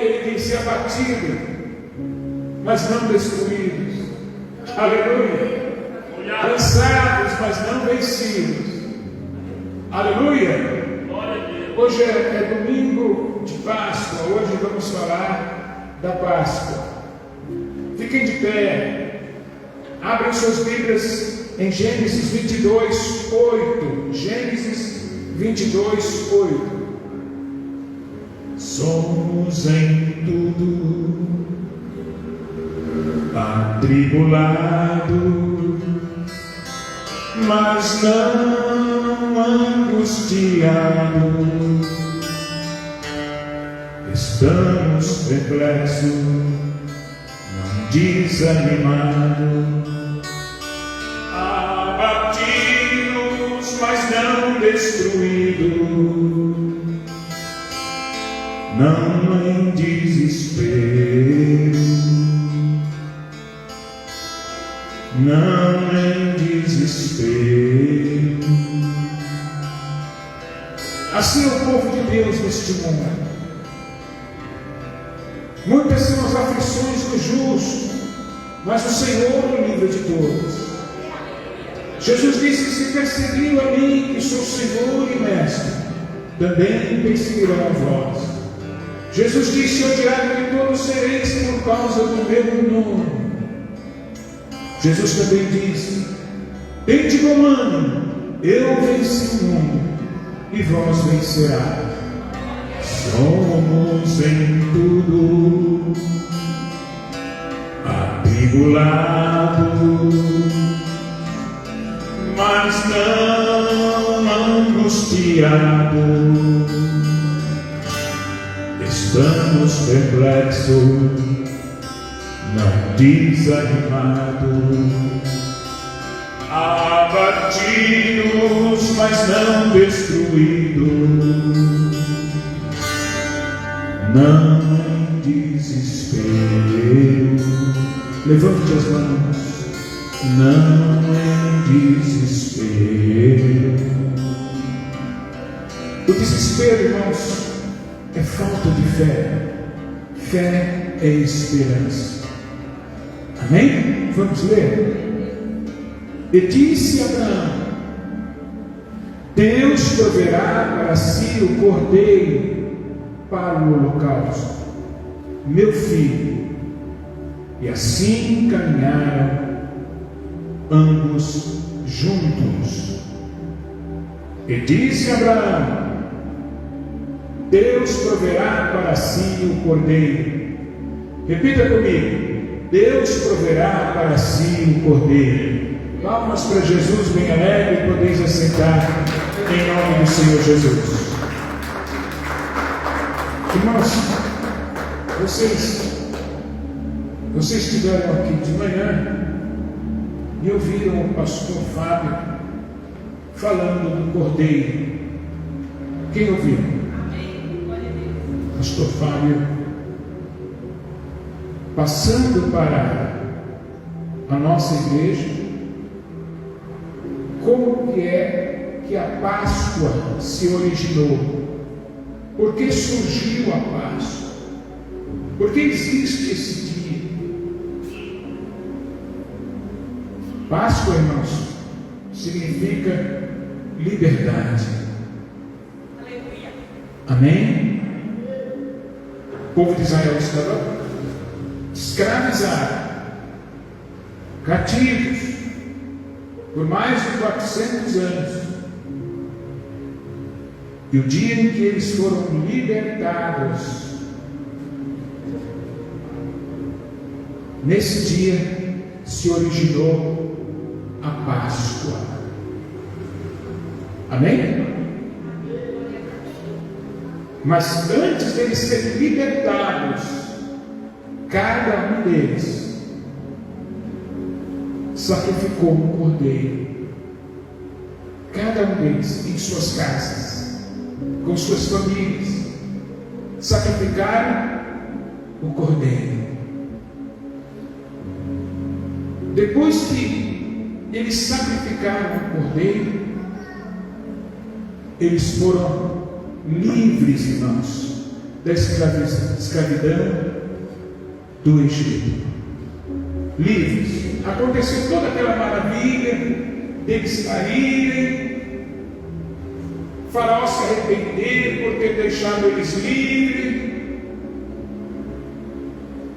ele disse: abatido, mas não destruídos. Aleluia. Cansados, mas não vencidos. Aleluia. Hoje é domingo de Páscoa. Hoje vamos falar da Páscoa. Fiquem de pé. Abrem suas Bíblias em Gênesis 22, 8. Gênesis 22, 8. Somos em tudo atribulados, mas não angustiados. Estamos perplexos, não desanimados, abatidos, mas não destruídos, não em desespero, não em desespero. Assim é o povo de Deus neste mundo. Muitas são as aflições do justo, mas o Senhor o livra de todas. Jesus disse: se perseguiram a mim, que sou Senhor e Mestre, também perseguirão a vós. Jesus disse: odiado de todos sereis por causa do meu nome. Jesus também disse: tende bom ânimo, eu venci o mundo, e vós vencerás. Somos em tudo atribulados, mas não angustiados. Estamos perplexos, não desanimados, abatidos, mas não destruídos, não em desespero. Levante as mãos. Não em desespero. O desespero, irmãos, é falta de fé. Fé é esperança. Amém? Vamos ler. E disse Abraão: Deus proverá para si o cordeiro para o holocausto, meu filho. E assim caminharam ambos juntos. E disse Abraão: Deus proverá para si o cordeiro. Repita comigo: Deus proverá para si o cordeiro. Palmas para Jesus, bem alegre, podeis assentar em nome do Senhor Jesus. Irmãos, vocês estiveram aqui de manhã e ouviram o pastor Fábio falando do cordeiro. Quem ouviu? Pastor Fábio passando para a nossa igreja como que é que a Páscoa se originou, por que surgiu a Páscoa, por que existe esse dia. Páscoa, irmãos, significa liberdade. Aleluia. Amém? O povo de Israel estava escravizado, cativos, por mais de 400 anos. E o dia em que eles foram libertados, nesse dia se originou a Páscoa. Amém? Mas antes deles serem libertados, cada um deles sacrificou um cordeiro. Cada um deles em suas casas, com suas famílias, sacrificaram o cordeiro. Depois que eles sacrificaram o cordeiro, eles foram livres, irmãos, da escravidão do Egito. Livres. Aconteceu toda aquela maravilha deles saírem, Faraó se arrepender por ter deixado eles livres.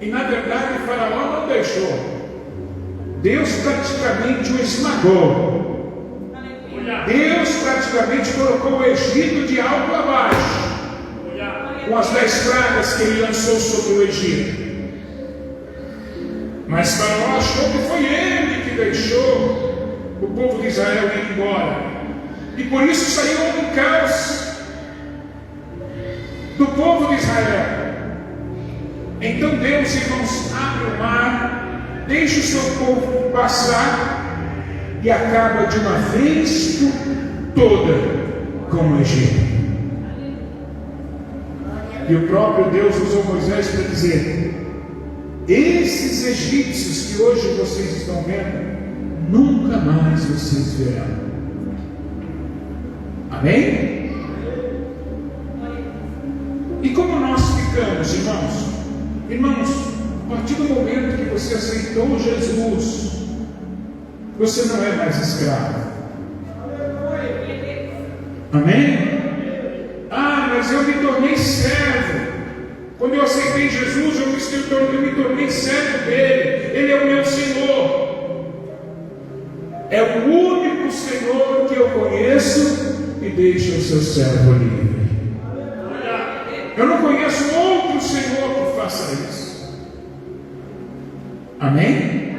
E na verdade Faraó não deixou. Deus praticamente o esmagou. Deus praticamente colocou o Egito de alto a baixo, com as 10 pragas que ele lançou sobre o Egito. Mas Faraó achou que foi ele que deixou o povo de Israel ir embora, e por isso saiu um caos do povo de Israel. Então Deus, irmãos, abre o mar, deixa o seu povo passar e acaba de uma vez por toda com o Egito. E o próprio Deus usou Moisés para dizer: esses egípcios que hoje vocês estão vendo, nunca mais vocês verão. Amém? E como nós ficamos, irmãos? Irmãos, a partir do momento que você aceitou Jesus, você não é mais escravo. Amém? Ah, mas eu me tornei servo. Quando eu aceitei Jesus, eu me tornei servo dele. Ele é o meu Senhor. É o único Senhor que eu conheço que deixa o seu servo livre. Eu não conheço outro Senhor que faça isso. Amém?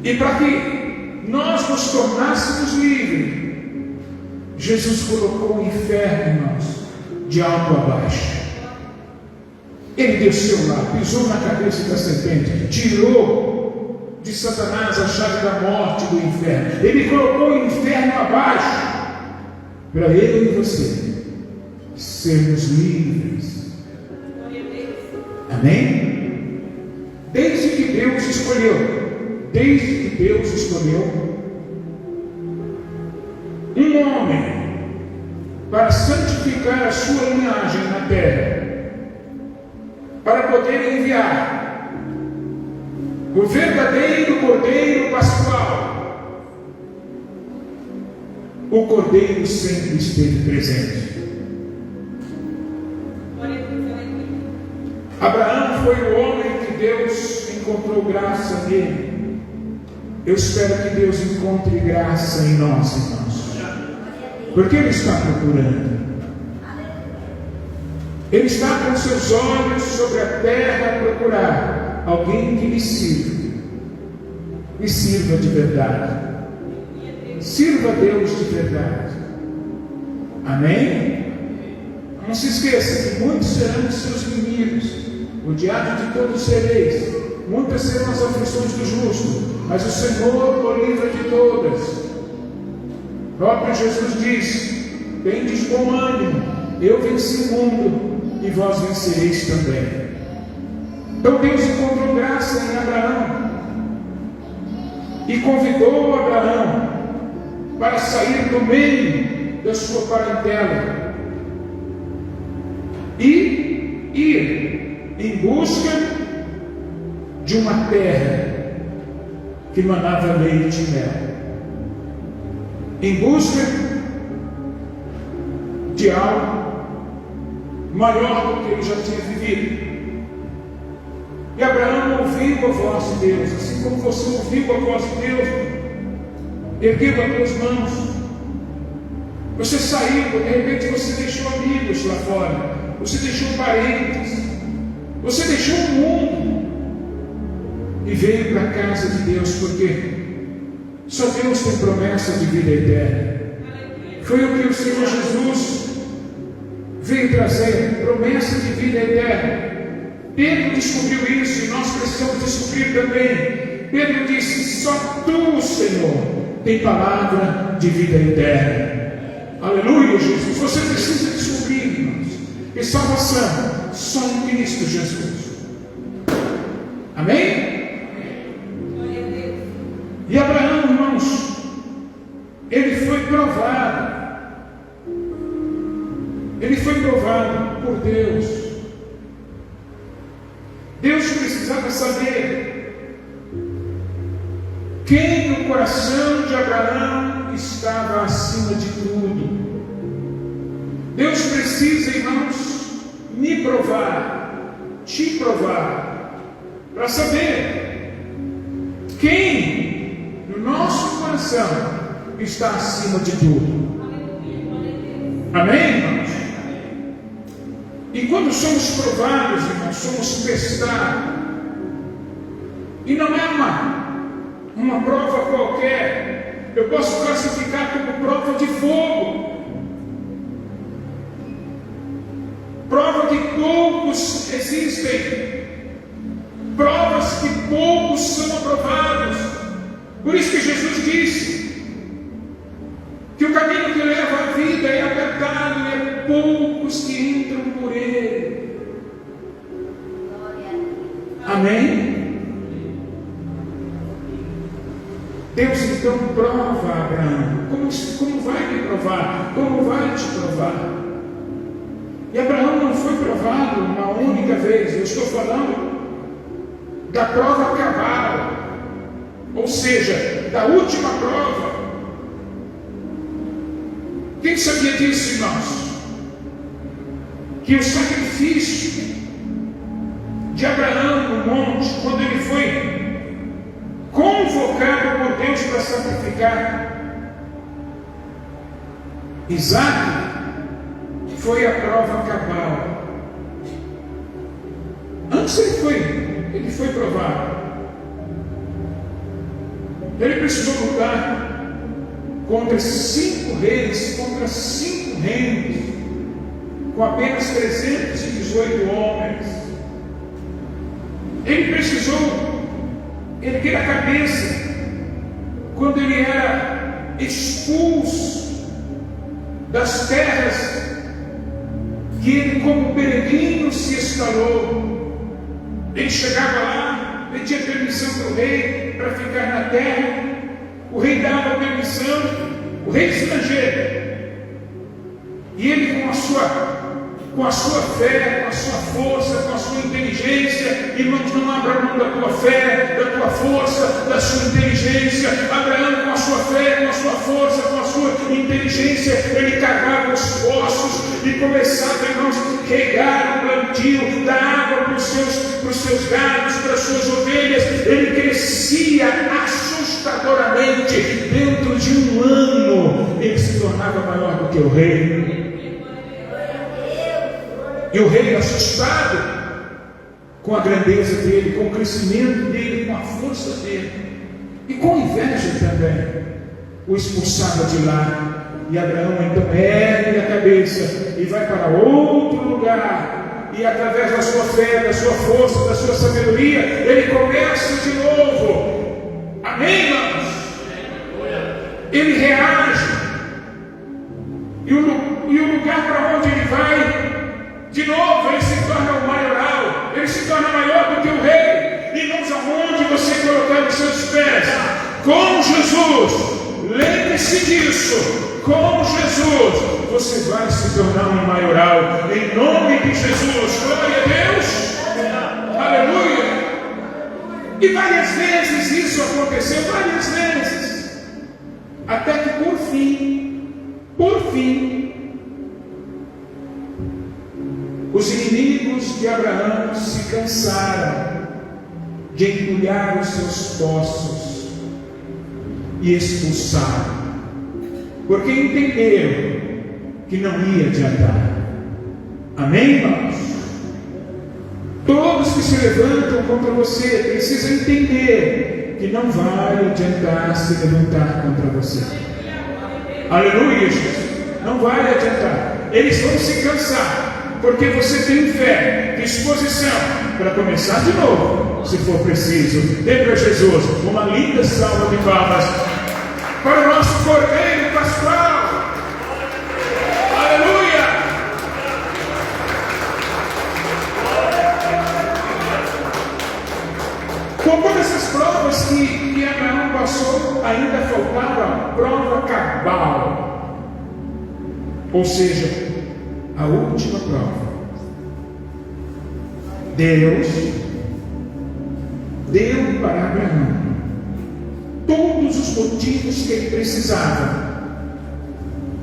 E para que nós nos tornássemos livres, Jesus colocou o inferno, irmãos, de alto a baixo. Ele desceu lá, pisou na cabeça da serpente, tirou de Satanás a chave da morte do inferno. Ele colocou o inferno abaixo, para eu e você sermos livres. Amém? Desde que Deus escolheu um homem para santificar a sua linhagem na terra, para poder enviar o verdadeiro Cordeiro Pascual. O Cordeiro sempre esteve presente. Abraão foi o homem que Deus encontrou graça nele. Eu espero que Deus encontre graça em nós, irmãos, porque Ele está procurando. Ele está com seus olhos sobre a terra a procurar alguém que lhe sirva. Me sirva de verdade. Sirva a Deus de verdade. Amém? Não se esqueça que muitos serão os seus inimigos. Odiados de todos sereis. Muitas serão as aflições do justo, mas o Senhor o livra de todas. O próprio Jesus diz: tendes bom ânimo, eu venci o mundo, e vós vencereis também. Então Deus encontrou graça em Abraão e convidou Abraão para sair do meio da sua parentela e ir em busca de uma terra que manava leite e mel, em busca de algo maior do que ele já tinha vivido. E Abraão ouviu a voz de Deus, assim como você ouviu a voz de Deus, erguendo as tuas mãos. Você saiu, de repente você deixou amigos lá fora, você deixou parentes, você deixou o mundo e veio para a casa de Deus, porque só Deus tem promessa de vida eterna. Foi o que o Senhor Jesus veio trazer, promessa de vida eterna. Pedro descobriu isso e nós precisamos descobrir também. Pedro disse: só tu, Senhor, tem palavra de vida eterna. Aleluia, Jesus. Você precisa descobrir, irmãos, que salvação só em Cristo Jesus. Amém? E Abraão, irmãos, ele foi provado. Ele foi provado por Deus. Deus precisava saber quem no coração de Abraão estava acima de tudo. Deus precisa, irmãos, me provar, te provar, para saber quem no nosso coração está acima de tudo. Amém, irmãos? E quando somos provados, irmãos, somos testados. E não é uma prova qualquer. Eu posso classificar como prova de fogo. Prova que poucos existem. Provas que poucos são aprovados. Por isso que Jesus disse que o caminho que leva à vida é apertado e é poucos que entram por ele. Amém? Deus então prova Abraão. Como vai me provar? Como vai te provar? E Abraão não foi provado uma única vez. Eu estou falando da prova cabal, ou seja, da última prova. Quem sabia disso, irmãos? Que o sacrifício de Abraão no monte, quando ele foi convocado por Deus para sacrificar Isaac, foi a prova cabal. Antes ele foi provado. Ele precisou lutar contra 5 reis, contra 5 reinos, com apenas 318 homens. Ele precisou erguer a cabeça quando ele era expulso das terras que ele, como peregrino, se instalou. Ele chegava lá, pedia permissão para o rei para ficar na terra. O rei dava permissão, o rei estrangeiro. E ele, com a sua fé, com a sua força, com a sua inteligência, irmãos, não abra mão da tua fé, da tua força, da sua inteligência. Abraão, com a sua fé, com a sua força, com a sua inteligência, ele cavava os poços e começava, irmãos, regar o plantio, dar água para os seus gados, para as suas ovelhas. Ele crescia assustadoramente. Dentro de um ano ele se tornava maior do que o rei. E o rei, assustado com a grandeza dele, com o crescimento dele, com a força dele e com inveja também, o expulsava de lá. E Abraão então ergue a cabeça e vai para outro lugar, e através da sua fé, da sua força, da sua sabedoria, ele começa de novo. Amém, irmãos? Ele reage, e o lugar para onde ele vai, de novo ele se torna o maioral, ele se torna maior do que o rei. Irmãos, aonde você colocar os seus pés, com Jesus, lembre-se disso. Com Jesus, você vai se tornar um maioral, em nome de Jesus. Glória a Deus, aleluia. E várias vezes isso aconteceu, várias vezes, até que por fim, os inimigos de Abraão se cansaram de entulhar os seus poços e expulsaram, porque entenderam que não ia adiantar. Amém, irmãos? Todos que se levantam contra você precisam entender que não vai adiantar se levantar contra você. Aleluia, Jesus. Não vai adiantar. Eles vão se cansar, porque você tem fé, disposição para começar de novo, se for preciso. Dê para Jesus uma linda salva de palmas para o nosso Cordeiro Pascual. Aleluia! Com todas essas provas que Abraão passou, ainda faltava a prova cabal, ou seja, a última prova. Deus deu para Abraão todos os motivos que ele precisava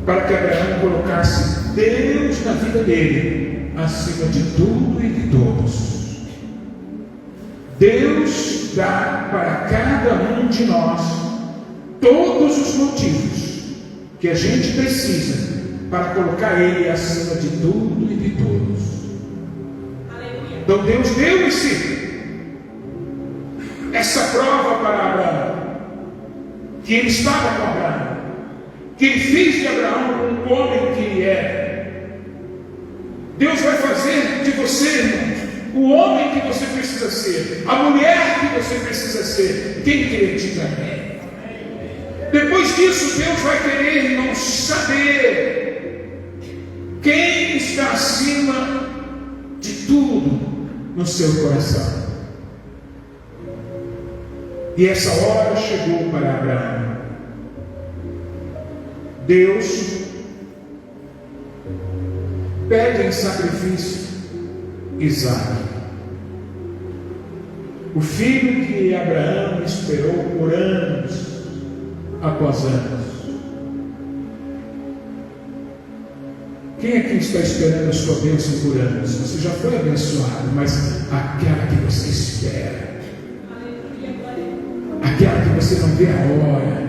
para que Abraão colocasse Deus na vida dele acima de tudo e de todos. Deus dá para cada um de nós todos os motivos que a gente precisa para colocar Ele acima de tudo e de todos. Então Deus deu essa prova para Abraão, que ele estava com Abraão, que ele fez de Abraão um homem que ele é. Deus vai fazer de você, irmãos, o homem que você precisa ser, a mulher que você precisa ser, quem acredita nele. Depois disso, Deus vai querer, irmãos, saber quem está acima de tudo no seu coração. E essa hora chegou para Abraão. Deus pede em sacrifício Isaque, o filho que Abraão esperou por anos após anos. Quem aqui está esperando a sua bênção por anos? Você já foi abençoado, mas aquela que você espera, aquela que você não vê a hora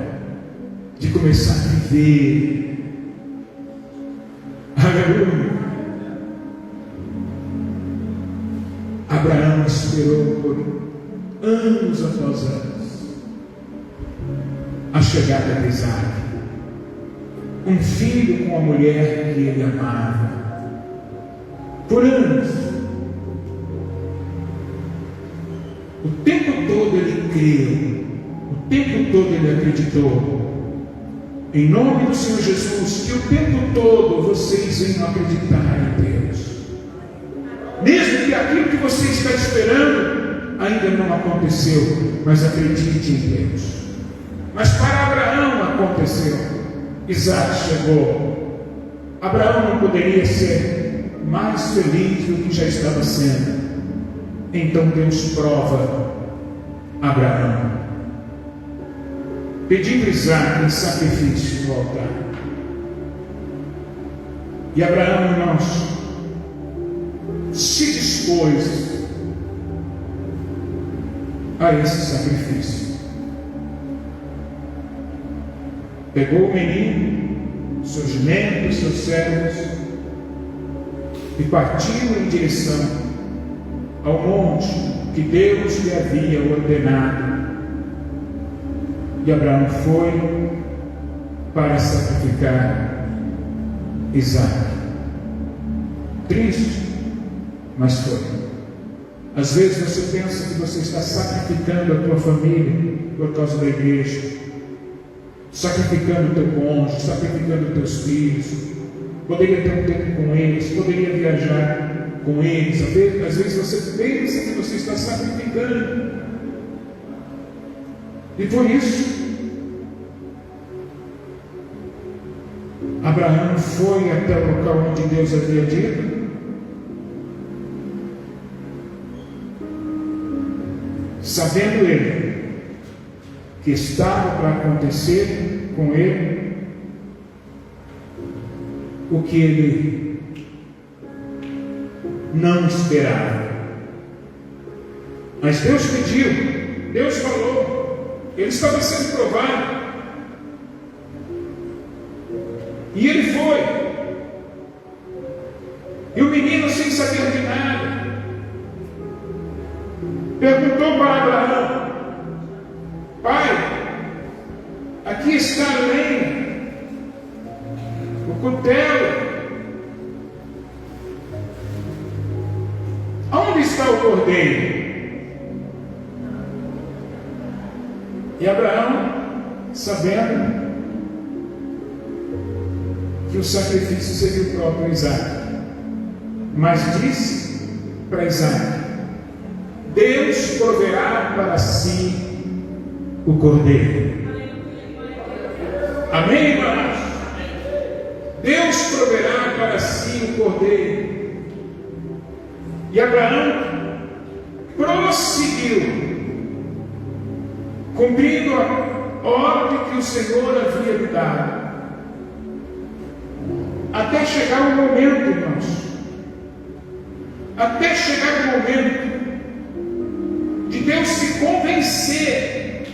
de começar a viver. Aleluia. Abraão esperou por anos após anos a chegada de Isaque, um filho com a mulher que ele amava. Por anos, o tempo todo ele creu, o tempo todo ele acreditou. Em nome do Senhor Jesus, que o tempo todo vocês venham acreditar em Deus, mesmo que aquilo que você está esperando ainda não aconteceu, mas acredite em Deus. Mas para Abraão aconteceu. Isaac chegou. Abraão não poderia ser mais feliz do que já estava sendo. Então Deus prova Abraão, pedindo Isaac em sacrifício no altar. E Abraão, irmãos, se dispôs a esse sacrifício. Pegou o menino, seu jumento, seus servos, e partiu em direção ao monte que Deus lhe havia ordenado. E Abraão foi para sacrificar Isaque. Triste, mas foi. Às vezes você pensa que você está sacrificando a tua família por causa da igreja, sacrificando o teu cônjuge, sacrificando os teus filhos. Poderia ter um tempo com eles, poderia viajar com eles. Às vezes você pensa que você está sacrificando. E por isso, Abraão foi até o local onde Deus havia dito. Sabendo ele que estava para acontecer com ele o que ele não esperava. Mas Deus pediu, Deus falou, ele estava sendo provado. E ele foi. E o menino, sem saber de nada, perguntou para Abraão: Pai, aqui está a lenha, o cutelo, aonde está o cordeiro? E Abraão, sabendo que o sacrifício seria o próprio Isaque, mas disse para Isaque: Deus proverá para si o cordeiro. Amém, irmãos? Deus proverá para si o cordeiro. E Abraão prosseguiu, cumprindo a ordem que o Senhor havia lhe dado, até chegar o momento, irmãos, até chegar o momento de Deus se convencer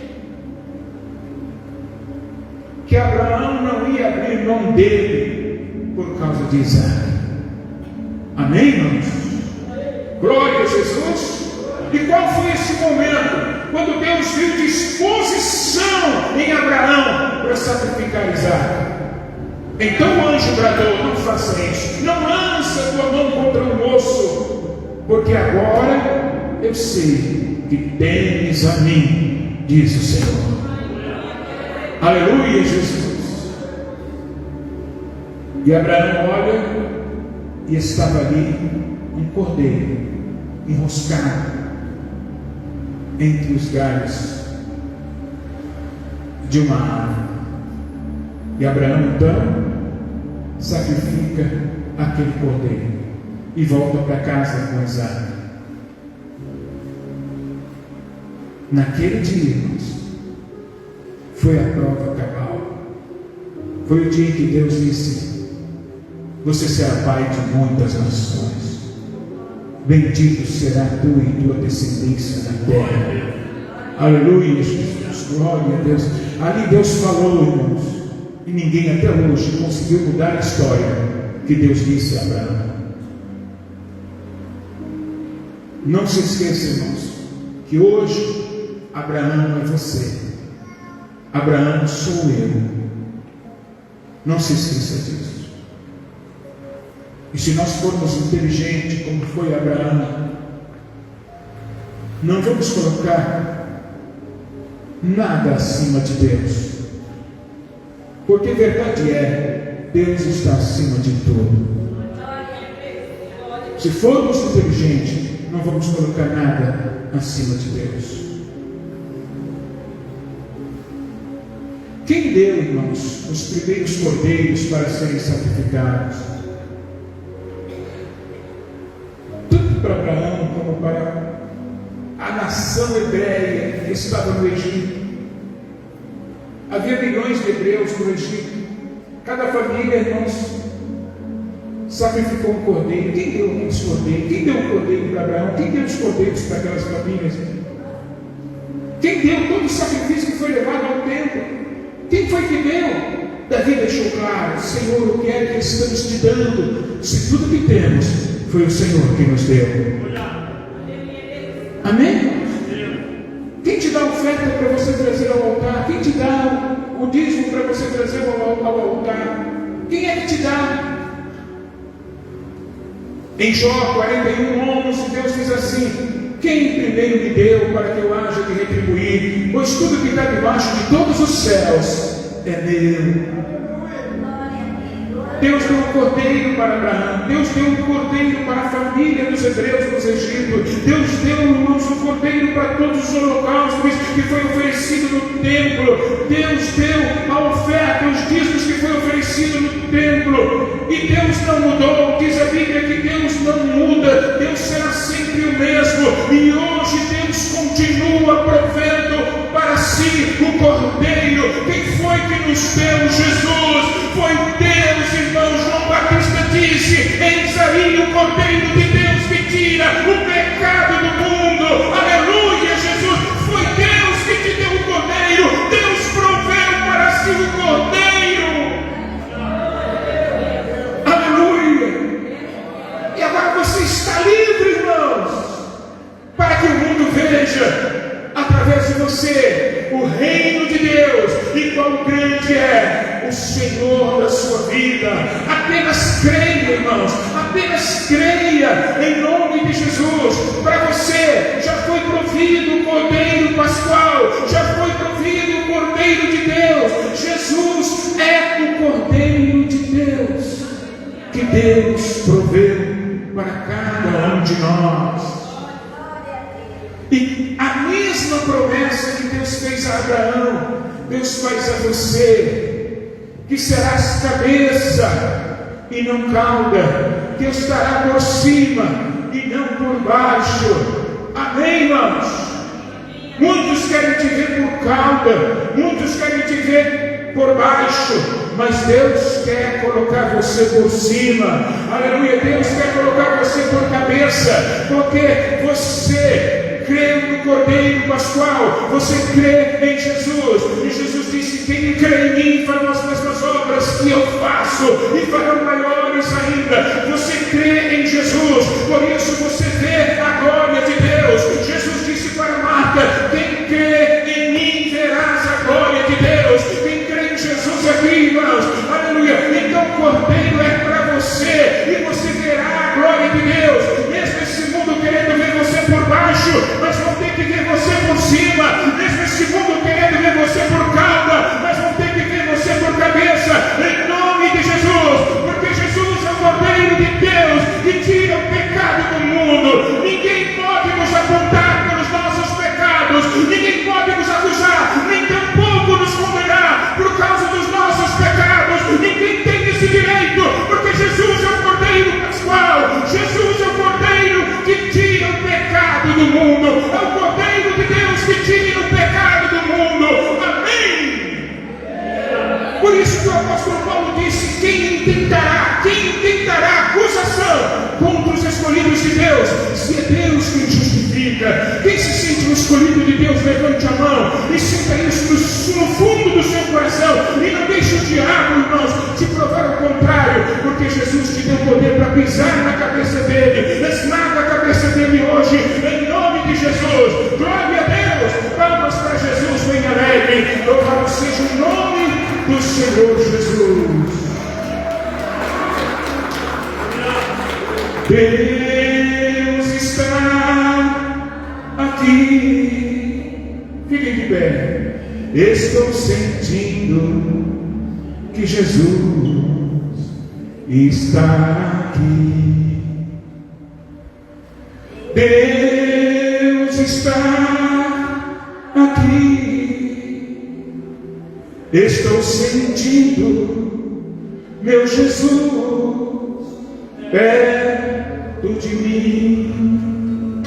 que Abraão não ia abrir mão dele por causa de Isaac. Amém, irmãos? Glória a Jesus. E qual foi esse momento? Quando Deus viu disposição em Abraão para sacrificar Isaac. Então o anjo bradou: não faça isso, não lança a tua mão contra o moço, porque agora eu sei que temes a mim, diz o Senhor. Aleluia, Jesus. E Abraão olha, e estava ali um cordeiro enroscado entre os galhos de uma árvore. E Abraão então sacrifica aquele cordeiro e volta para casa com Isaac. Naquele dia, irmãos, foi a prova cabal. Foi o dia em que Deus disse: você será pai de muitas nações, bendito será tu e tua descendência na terra. Aleluia, Jesus, glória a Deus. Ali Deus falou, irmãos, e ninguém até hoje conseguiu mudar a história que Deus disse a Abraão. Não se esqueça, irmãos, que hoje Abraão é você, Abraão sou eu. Não se esqueça disso. E se nós formos inteligentes como foi Abraão, não vamos colocar nada acima de Deus, porque verdade é, Deus está acima de tudo. Se formos inteligentes, não vamos colocar nada acima de Deus. Quem deu, irmãos, os primeiros cordeiros para serem sacrificados? Tanto para Abraão como para a nação hebreia que estava no Egito. Havia milhões de hebreus no Egito. Cada família, irmãos, sacrificou um cordeiro. Quem deu aqueles cordeiros? Quem deu o cordeiro para Abraão? Quem deu os cordeiros para aquelas famílias? Quem deu todo o sacrifício que foi levado ao templo? Quem foi que deu? Davi deixou claro: Senhor, o que é que estamos te dando? Se tudo que temos foi o Senhor que nos deu. Amém? Quem te dá a oferta para você trazer ao altar? Quem te dá o dízimo para você trazer ao altar? Quem é que te dá? Em Jó 41:11, Deus diz assim: quem primeiro me deu para que eu haja de retribuir? Pois tudo que está debaixo de todos os céus é meu. Deus deu um cordeiro para Abraão. Deus deu um cordeiro para a família dos hebreus nos Egito. Deus deu um cordeiro para todos os holocaustos que foi oferecido no templo. Deus deu a oferta, os dízimos que foi oferecido no templo. E Deus não mudou. Diz a Bíblia que Deus não muda. Deus será sempre o mesmo. E hoje Deus continua provendo para si o cordeiro. Quem foi que nos deu Jesus? Foi Deus, irmão. João Batista disse: eis aí o cordeiro de Deus que tira o pecado do mundo. Aleluia, Jesus. Foi Deus que te deu o cordeiro. Deus proveu para si o cordeiro. Aleluia. E agora você está livre, irmãos, para que o mundo veja através de você o reino de Deus e quão grande é o Senhor da sua vida. Apenas creia, irmãos, apenas creia em nome de Jesus. Para você já foi provido o Cordeiro Pascual, já foi provido o Cordeiro de Deus. Jesus é o Cordeiro de Deus que Deus proveu para cada um de nós. E a mesma promessa que Deus fez a Abraão, Deus faz a você. que serás cabeça e não cauda, que estará por cima e não por baixo. Amém, irmãos? Muitos querem te ver por cauda, muitos querem te ver por baixo, mas Deus quer colocar você por cima. Aleluia, Deus quer colocar você por cabeça, porque você crê no Cordeiro Pascual, você crê em Jesus, e Jesus disse: quem crê em mim fará as mesmas obras que eu faço, e farão maiores ainda. Você crê em Jesus, por isso você vê a glória de Deus. Jesus disse para Marta: quem crê em mim verás a glória de Deus. Quem crê em Jesus aqui, irmãos, aleluia, então o Cordeiro é para você, e você verá a glória de Deus. Mesmo esse mundo querendo ver você por baixo, mas vão ter que ver você por cima. Mesmo esse mundo querendo ver você por cauda, mas vão ter que ver você por cabeça, em nome de Jesus, porque Jesus é o Cordeiro de Deus que tira o pecado do mundo. Ninguém pode nos apontar pelos nossos pecados, ninguém pode nos acusar, nem tampouco nos condenar por causa dos nossos pecados. Ninguém tem esse direito, porque Jesus é o Cordeiro Pascual. Jesus é o Cordeiro que tira o pecado do mundo, é o Cordeiro de Deus que tira o pecado do mundo. Amém? Por isso que o apóstolo Paulo disse: quem intentará acusação contra os escolhidos de Deus? Se é Deus quem justifica. Quem se sente um escolhido de Deus, levante a mão e sinta isso no fundo do seu coração, e não deixe o diabo, irmãos, te provar o contrário, porque Jesus te deu poder para pisar na cabeça dele. Esmaga a cabeça dele hoje, em nome de Jesus. Glória a Deus, palmas para Jesus, bem alegre. Louvado seja o nome do Senhor Jesus. Deus está aqui. Fiquem de pé. Estou sentindo que Jesus está aqui. Deus está aqui. Estou sentindo meu Jesus perto de mim.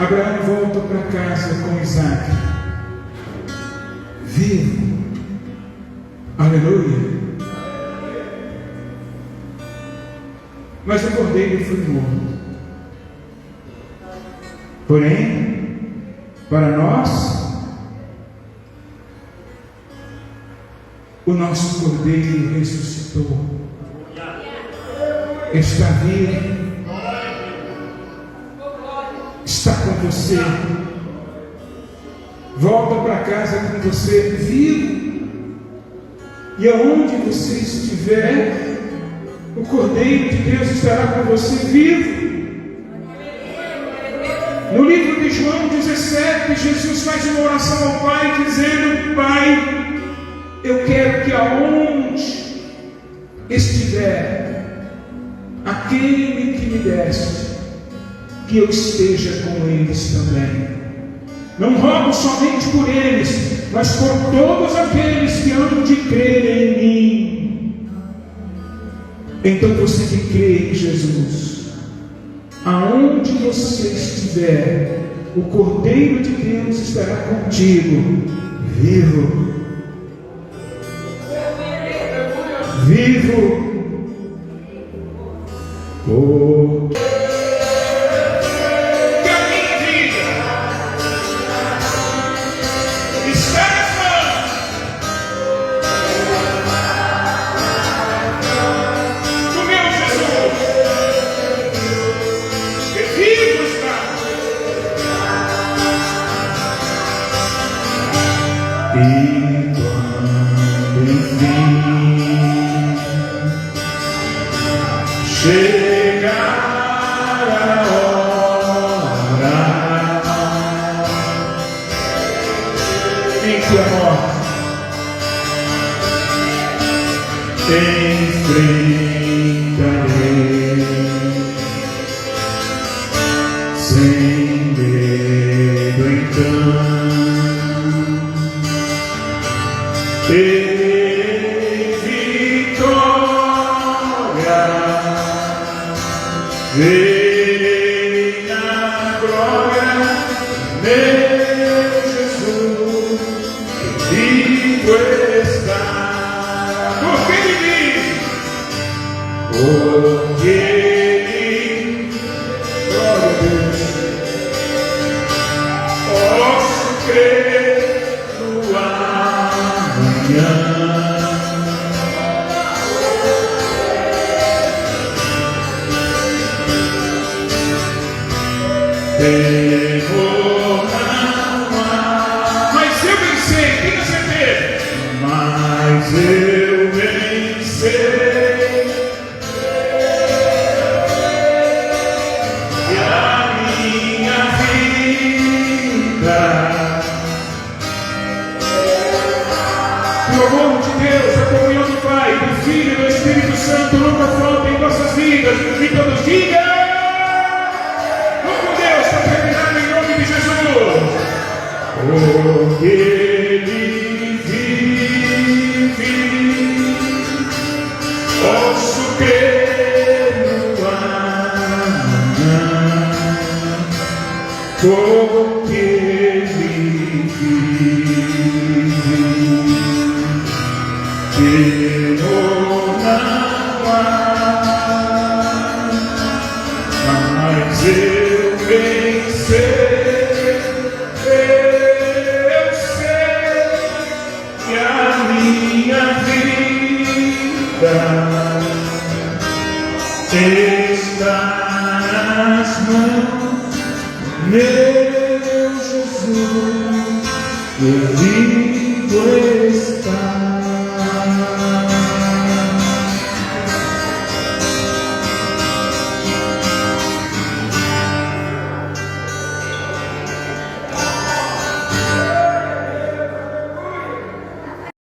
Abraão volta para casa com Isaac, vivo. Aleluia. Mas o cordeiro foi morto. Porém, para nós, o nosso cordeiro ressuscitou. Está vivo. Está com você. Volta para casa com você vivo. E aonde você estiver, o Cordeiro de Deus estará com você vivo. No livro de João 17, Jesus faz uma oração ao Pai, dizendo: Pai, eu quero que aonde estiver aquele que me deste, que eu esteja com eles também. Não rogo somente por eles, mas por todos aqueles que hão de crer em mim. Então você que crê em Jesus, aonde você estiver, o Cordeiro de Deus estará contigo, vivo. Vivo. Oh. Verei na glória, meu Jesus, vivo está. Porque ele diz, porque ele, glória a Deus, posso crer no amanhã. Temor não há, mas eu venci, tenha certeza. Mas eu venci, e a minha vida, o amor de Deus, a comunhão do Pai, do Filho e do Espírito Santo nunca falta em nossas vidas. E todos digam. Porque ele vive, posso crer no amanhã. Porque ele vive, temor não há, mas eu venci. Está nas mãos.